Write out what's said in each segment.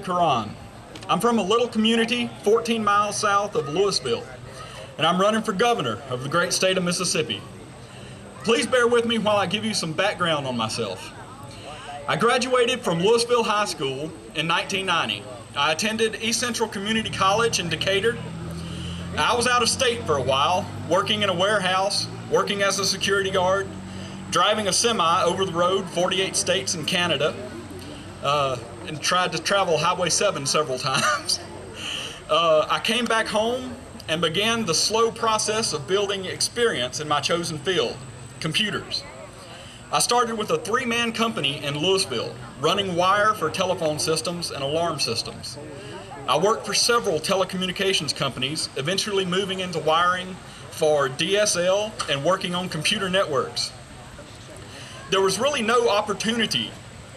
simply Kearan. I'm from a little community 14 miles south of Louisville, and I'm running for governor of the great state of Mississippi. Please bear with me while I give you some background on myself. I graduated from Louisville High School in 1990. I attended East Central Community College in Decatur. I was out of state for a while, working in a warehouse, working as a security guard, driving a semi over the road 48 states and Canada, and tried to travel Highway 7 several times. I came back home and began the slow process of building experience in my chosen field, computers. I started with a three-man company in Louisville, running wire for telephone systems and alarm systems. I worked for several telecommunications companies, eventually moving into wiring for DSL and working on computer networks. There was really no opportunity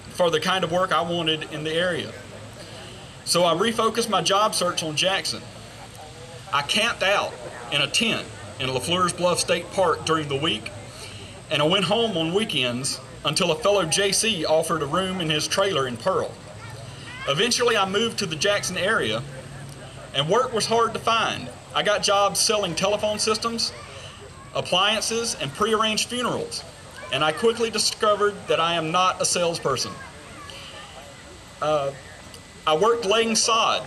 for the kind of work I wanted in the area. So I refocused my job search on Jackson. I camped out in a tent in LaFleur's Bluff State Park during the week, and I went home on weekends until a fellow JC offered a room in his trailer in Pearl. Eventually I moved to the Jackson area, and work was hard to find. I got jobs selling telephone systems, appliances, and prearranged funerals, and I quickly discovered that I am not a salesperson. I worked laying sod,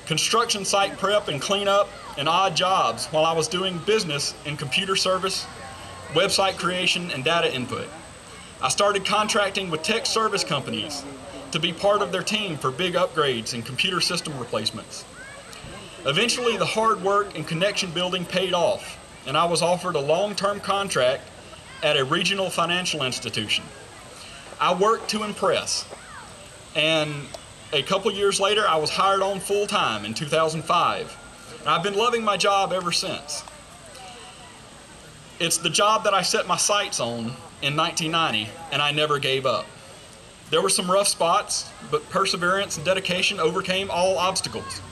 construction site prep and cleanup, and odd jobs while I was doing business in computer service, website creation, and data input. I started contracting with tech service companies to be part of their team for big upgrades and computer system replacements. Eventually, the hard work and connection building paid off, and I was offered a long-term contract at a regional financial institution. I worked to impress, and a couple years later, I was hired on full-time in 2005, and I've been loving my job ever since. It's the job that I set my sights on in 1990, and I never gave up. There were some rough spots, but perseverance and dedication overcame all obstacles.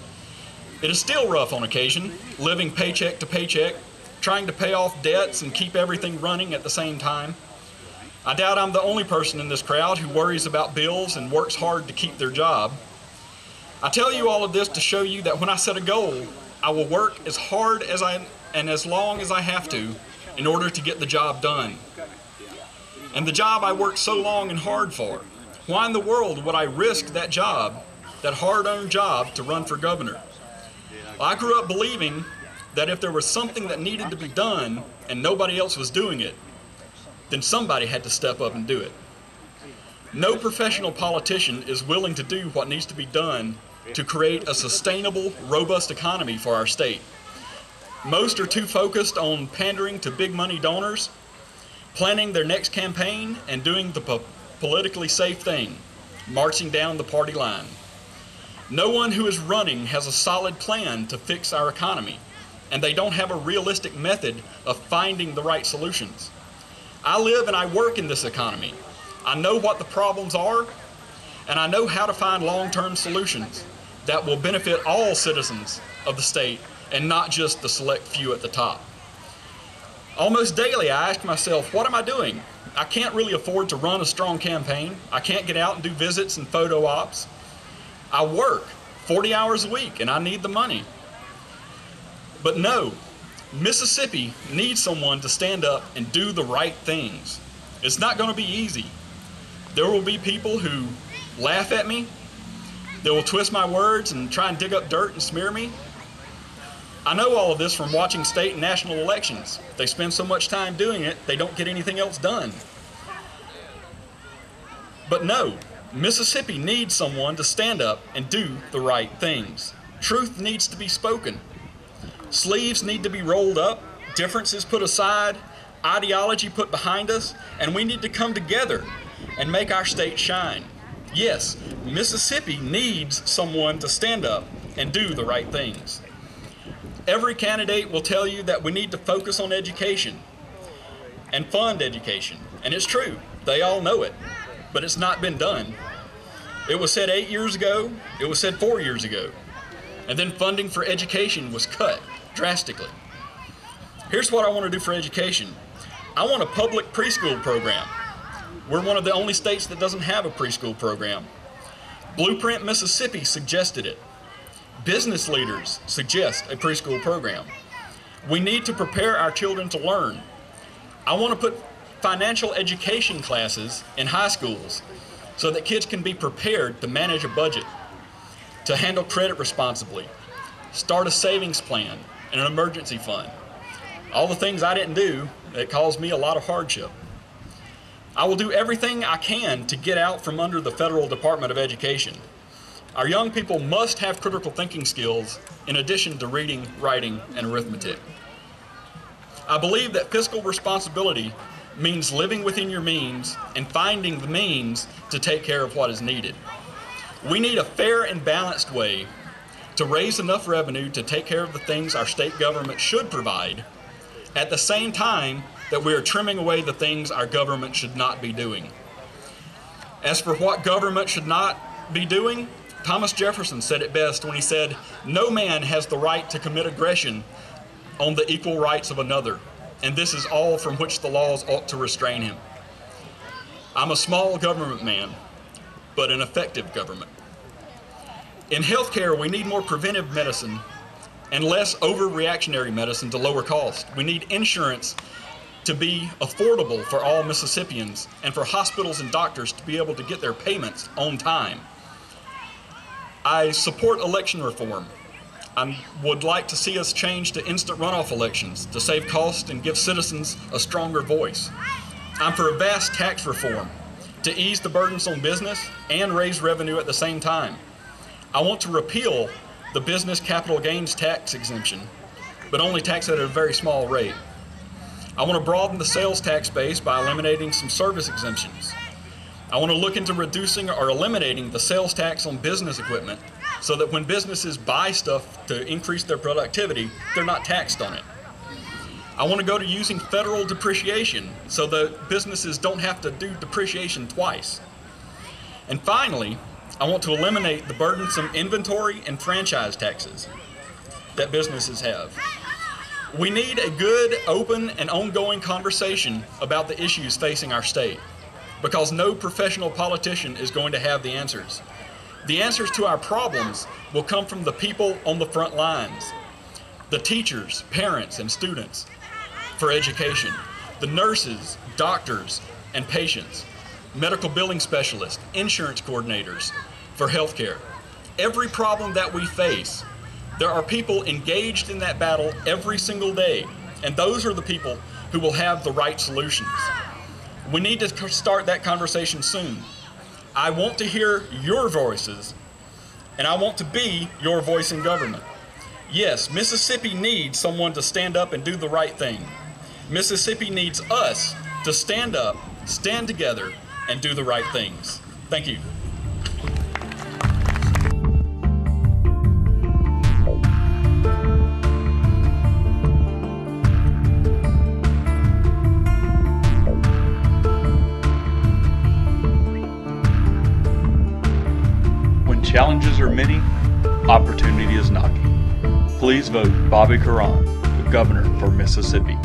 It is still rough on occasion, living paycheck to paycheck, trying to pay off debts and keep everything running at the same time. I doubt I'm the only person in this crowd who worries about bills and works hard to keep their job. I tell you all of this to show you that when I set a goal, I will work as hard and as long as I have to in order to get the job done. And the job I worked so long and hard for, why in the world would I risk that job, that hard-earned job, to run for governor? Well, I grew up believing that if there was something that needed to be done and nobody else was doing it, then somebody had to step up and do it. No professional politician is willing to do what needs to be done to create a sustainable, robust economy for our state. Most are too focused on pandering to big money donors, planning their next campaign, and doing the politically safe thing, marching down the party line. No one who is running has a solid plan to fix our economy, and they don't have a realistic method of finding the right solutions. I live and I work in this economy. I know what the problems are, and I know how to find long-term solutions that will benefit all citizens of the state and not just the select few at the top. Almost daily I ask myself, what am I doing? I can't really afford to run a strong campaign. I can't get out and do visits and photo ops. I work 40 hours a week and I need the money. But no, Mississippi needs someone to stand up and do the right things. It's not going to be easy. There will be people who laugh at me. They will twist my words and try and dig up dirt and smear me. I know all of this from watching state and national elections. They spend so much time doing it, they don't get anything else done. But no, Mississippi needs someone to stand up and do the right things. Truth needs to be spoken. Sleeves need to be rolled up, differences put aside, ideology put behind us, and we need to come together and make our state shine. Yes, Mississippi needs someone to stand up and do the right things. Every candidate will tell you that we need to focus on education and fund education. And it's true, they all know it, but it's not been done. It was said 8 years ago, it was said 4 years ago, and then funding for education was cut drastically. Here's what I want to do for education. I want a public preschool program. We're one of the only states that doesn't have a preschool program. Blueprint Mississippi suggested it. Business leaders suggest a preschool program. We need to prepare our children to learn. I want to put financial education classes in high schools so that kids can be prepared to manage a budget, to handle credit responsibly, start a savings plan and an emergency fund. All the things I didn't do that caused me a lot of hardship. I will do everything I can to get out from under the Federal Department of Education. Our young people must have critical thinking skills in addition to reading, writing, and arithmetic. I believe that fiscal responsibility means living within your means and finding the means to take care of what is needed. We need a fair and balanced way to raise enough revenue to take care of the things our state government should provide, at the same time that we are trimming away the things our government should not be doing. As for what government should not be doing, Thomas Jefferson said it best when he said, "No man has the right to commit aggression on the equal rights of another, and this is all from which the laws ought to restrain him." I'm a small government man, but an effective government. In healthcare, we need more preventive medicine and less overreactionary medicine to lower cost. We need insurance to be affordable for all Mississippians and for hospitals and doctors to be able to get their payments on time. I support election reform. I would like to see us change to instant runoff elections to save cost and give citizens a stronger voice. I'm for a vast tax reform to ease the burdens on business and raise revenue at the same time. I want to repeal the business capital gains tax exemption, but only tax at a very small rate. I want to broaden the sales tax base by eliminating some service exemptions. I want to look into reducing or eliminating the sales tax on business equipment so that when businesses buy stuff to increase their productivity, they're not taxed on it. I want to go to using federal depreciation so that businesses don't have to do depreciation twice. And finally, I want to eliminate the burdensome inventory and franchise taxes that businesses have. We need a good, open, and ongoing conversation about the issues facing our state, because no professional politician is going to have the answers. The answers to our problems will come from the people on the front lines, the teachers, parents, and students for education, the nurses, doctors, and patients, medical billing specialists, insurance coordinators for healthcare. Every problem that we face, there are people engaged in that battle every single day, and those are the people who will have the right solutions. We need to start that conversation soon. I want to hear your voices, and I want to be your voice in government. Yes, Mississippi needs someone to stand up and do the right thing. Mississippi needs us to stand up, stand together, and do the right things. Thank you. When challenges are many, opportunity is knocking. Please vote Bobby Kearan, the governor for Mississippi.